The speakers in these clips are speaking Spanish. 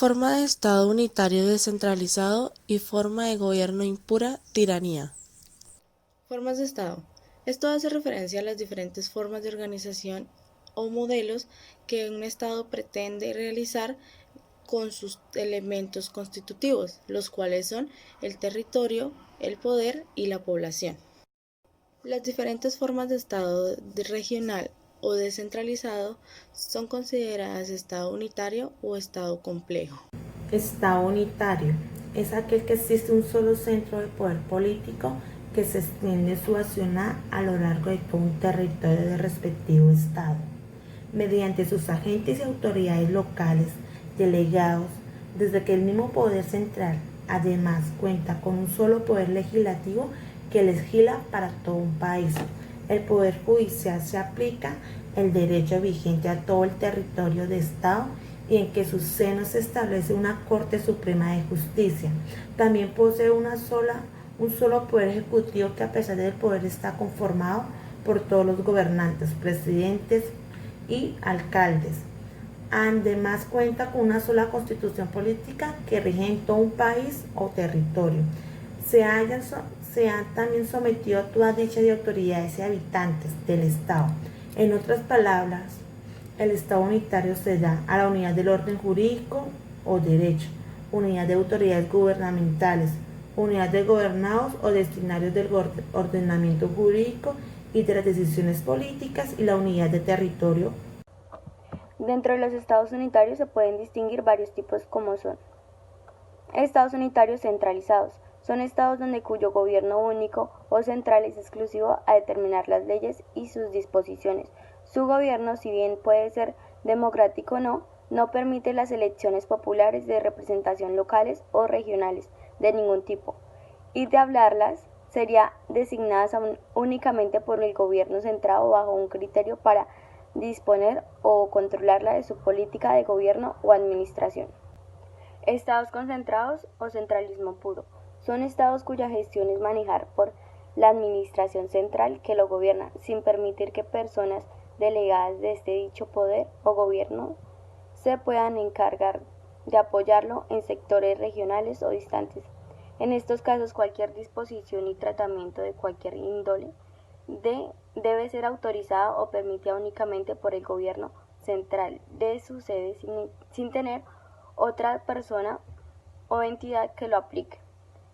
Forma de Estado unitario descentralizado y forma de gobierno impura, tiranía. Formas de Estado. Esto hace referencia a las diferentes formas de organización o modelos que un Estado pretende realizar con sus elementos constitutivos, los cuales son el territorio, el poder y la población. Las diferentes formas de Estado regional o descentralizado son consideradas Estado unitario o Estado complejo. Estado unitario es aquel que existe un solo centro de poder político que se extiende su acción a lo largo de todo un territorio del respectivo Estado, mediante sus agentes y autoridades locales, delegados, desde que el mismo poder central además cuenta con un solo poder legislativo que legisla para todo un país. El poder judicial se aplica el derecho vigente a todo el territorio de Estado y en que su seno se establece una Corte Suprema de Justicia. También posee un solo poder ejecutivo que a pesar del poder está conformado por todos los gobernantes, presidentes y alcaldes. Además cuenta con una sola constitución política que rige en todo un país o territorio. Se han también sometido a toda dicha de autoridades y habitantes del Estado. En otras palabras, el Estado unitario se da a la unidad del orden jurídico o derecho, unidad de autoridades gubernamentales, unidad de gobernados o destinarios del ordenamiento jurídico y de las decisiones políticas y la unidad de territorio. Dentro de los estados unitarios se pueden distinguir varios tipos como son: estados unitarios centralizados. Son estados cuyo gobierno único o central es exclusivo a determinar las leyes y sus disposiciones. Su gobierno, si bien puede ser democrático o no, no permite las elecciones populares de representación locales o regionales de ningún tipo, y de hablarlas sería designadas únicamente por el gobierno centrado bajo un criterio para disponer o controlarla de su política de gobierno o administración. Estados concentrados o centralismo puro. Son estados cuya gestión es manejar por la administración central que lo gobierna, sin permitir que personas delegadas de este dicho poder o gobierno se puedan encargar de apoyarlo en sectores regionales o distantes. En estos casos, cualquier disposición y tratamiento de cualquier índole debe ser autorizada o permitida únicamente por el gobierno central de su sede sin tener otra persona o entidad que lo aplique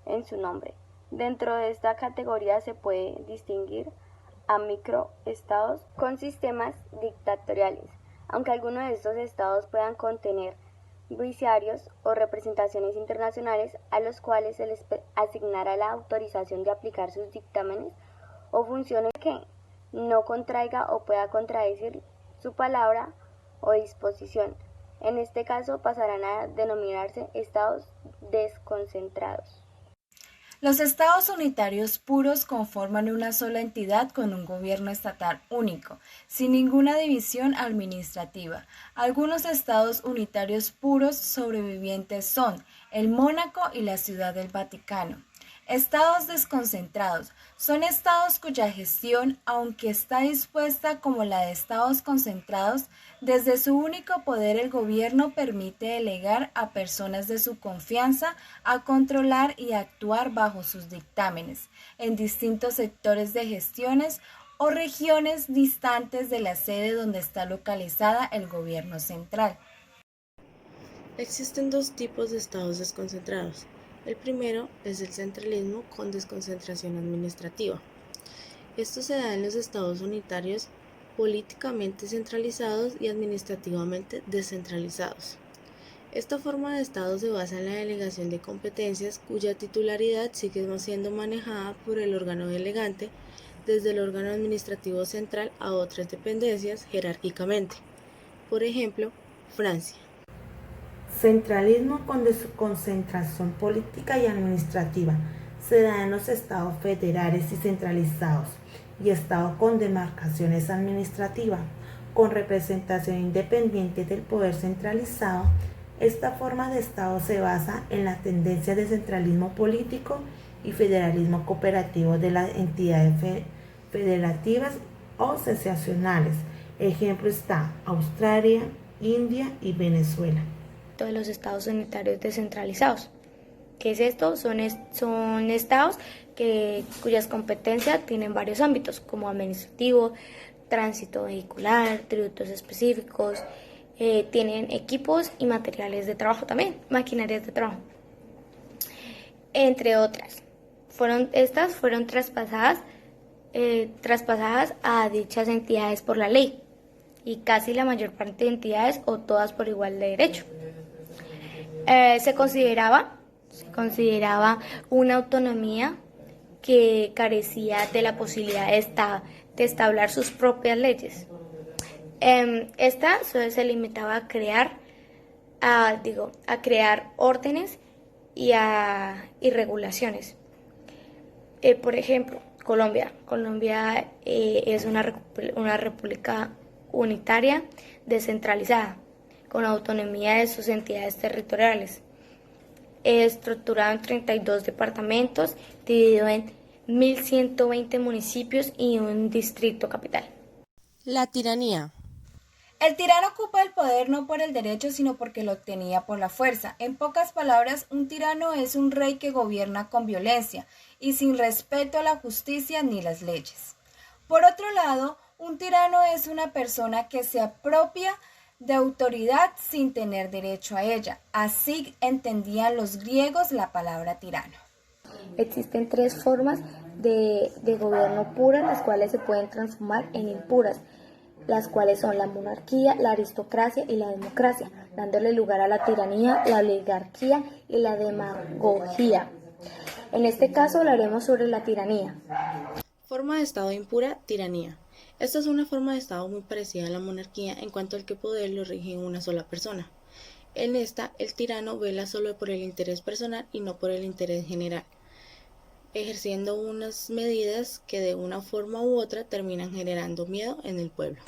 en su nombre. Dentro de esta categoría se puede distinguir a microestados con sistemas dictatoriales, aunque algunos de estos estados puedan contener viciarios o representaciones internacionales a los cuales se les asignará la autorización de aplicar sus dictámenes o funciones que no contraiga o pueda contradecir su palabra o disposición. En este caso pasarán a denominarse estados desconcentrados. Los estados unitarios puros conforman una sola entidad con un gobierno estatal único, sin ninguna división administrativa. Algunos estados unitarios puros sobrevivientes son el Mónaco y la Ciudad del Vaticano. Estados desconcentrados son estados cuya gestión, aunque está dispuesta como la de estados concentrados, desde su único poder el gobierno permite delegar a personas de su confianza a controlar y actuar bajo sus dictámenes en distintos sectores de gestiones o regiones distantes de la sede donde está localizada el gobierno central. Existen dos tipos de estados desconcentrados. El primero es el centralismo con desconcentración administrativa. Esto se da en los estados unitarios políticamente centralizados y administrativamente descentralizados. Esta forma de estado se basa en la delegación de competencias cuya titularidad sigue siendo manejada por el órgano delegante desde el órgano administrativo central a otras dependencias jerárquicamente. Por ejemplo, Francia. Centralismo con desconcentración política y administrativa se da en los estados federales y centralizados y estados con demarcaciones administrativas, con representación independiente del poder centralizado. Esta forma de estado se basa en la tendencia de centralismo político y federalismo cooperativo de las entidades federativas o secesionales. Ejemplo está Australia, India y Venezuela. respecto de los estados unitarios descentralizados. ¿Qué es esto? Son estados cuyas competencias tienen varios ámbitos, como administrativo, tránsito vehicular, tributos específicos, tienen equipos y materiales de trabajo también, maquinarias de trabajo, entre otras. Estas fueron traspasadas a dichas entidades por la ley, y casi la mayor parte de entidades o todas por igual de derecho. Se consideraba una autonomía que carecía de la posibilidad de establecer sus propias leyes. Esta solo se limitaba a crear órdenes y regulaciones. Por ejemplo, Colombia es una república unitaria descentralizada, con autonomía de sus entidades territoriales, estructurado en 32 departamentos, dividido en 1.120 municipios y un distrito capital. La tiranía. El tirano ocupa el poder no por el derecho, sino porque lo obtenía por la fuerza. En pocas palabras, un tirano es un rey que gobierna con violencia y sin respeto a la justicia ni las leyes. Por otro lado, un tirano es una persona que se apropia de autoridad sin tener derecho a ella. Así entendían los griegos la palabra tirano. Existen 3 formas de gobierno puras, las cuales se pueden transformar en impuras, las cuales son la monarquía, la aristocracia y la democracia, dándole lugar a la tiranía, la oligarquía y la demagogia. En este caso hablaremos sobre la tiranía. Forma de Estado impura, tiranía. Esta es una forma de Estado muy parecida a la monarquía en cuanto al que el poder lo rige una sola persona. En esta, el tirano vela solo por el interés personal y no por el interés general, ejerciendo unas medidas que de una forma u otra terminan generando miedo en el pueblo.